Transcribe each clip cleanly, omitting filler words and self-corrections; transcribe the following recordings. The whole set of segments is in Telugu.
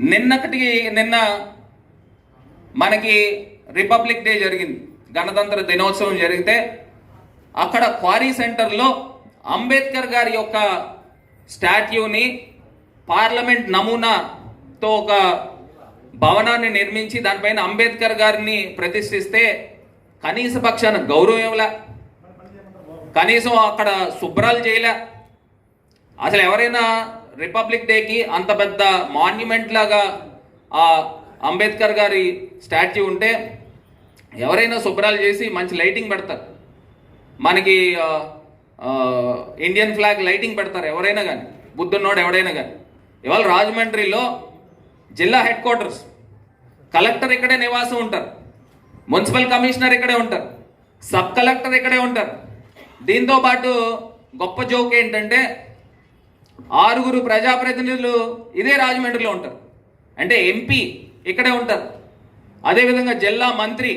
నిన్న మనకి రిపబ్లిక్ డే జరిగింది, గణతంత్ర దినోత్సవం జరిగితే అక్కడ క్వారీ సెంటర్లో అంబేద్కర్ గారి యొక్క స్టాట్యూని పార్లమెంట్ నమూనాతో ఒక భవనాన్ని నిర్మించి దానిపైన అంబేద్కర్ గారిని ప్రతిష్ఠిస్తే కనీస పక్షాన గౌరవం ఇవ్వలే, కనీసం అక్కడ శుభ్రాలు చేయలే. అసలు ఎవరైనా రిపబ్లిక్ డేకి అంత పెద్ద మాన్యుమెంట్ లాగా ఆ అంబేద్కర్ గారి స్టాట్యూ ఉంటే ఎవరైనా శుభ్రాలు చేసి మంచి లైటింగ్ పెడతారు, మనకి ఇండియన్ ఫ్లాగ్ లైటింగ్ పెడతారు ఎవరైనా కానీ, బుద్ధున్నోడు ఎవడైనా కానీ. ఇవాళ రాజమండ్రిలో జిల్లా హెడ్ క్వార్టర్స్, కలెక్టర్ ఇక్కడే నివాసం ఉంటారు, మున్సిపల్ కమిషనర్ ఇక్కడే ఉంటారు, సబ్ కలెక్టర్ ఇక్కడే ఉంటారు. దీంతో పాటు గొప్ప జోక్ ఏంటంటే 6 ప్రజాప్రతినిధులు ఇదే రాజమండ్రిలో ఉంటారు, అంటే ఎంపీ ఇక్కడే ఉంటారు. అదేవిధంగా జిల్లా మంత్రి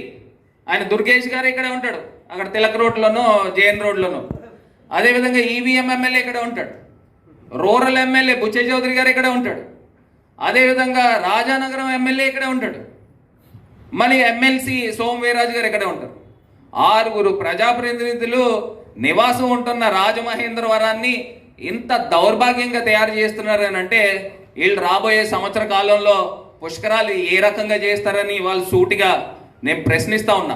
ఆయన దుర్గేష్ గారు ఇక్కడే ఉంటాడు, అక్కడ తిలక్ రోడ్లోనూ జేఎన్ రోడ్లోనూ. అదేవిధంగా ఈవీఎం ఎమ్మెల్యే ఇక్కడే ఉంటాడు, రూరల్ ఎమ్మెల్యే బుచ్చే చౌదరి గారు ఇక్కడే ఉంటాడు, అదేవిధంగా రాజానగరం ఎమ్మెల్యే ఇక్కడే ఉంటాడు, మళ్ళీ ఎమ్మెల్సీ సోము వీర్రాజు గారు ఇక్కడే ఉంటారు. 6 ప్రజాప్రతినిధులు నివాసం ఉంటున్న రాజమహేంద్రవరాన్ని ఇంత దౌర్భాగ్యంగా తయారు చేస్తున్నారు అని అంటే వీళ్ళు రాబోయే సంవత్సర కాలంలో పుష్కరాలు ఏ రకంగా చేస్తారని వాళ్ళు సూటిగా నేను ప్రశ్నిస్తా ఉన్నా.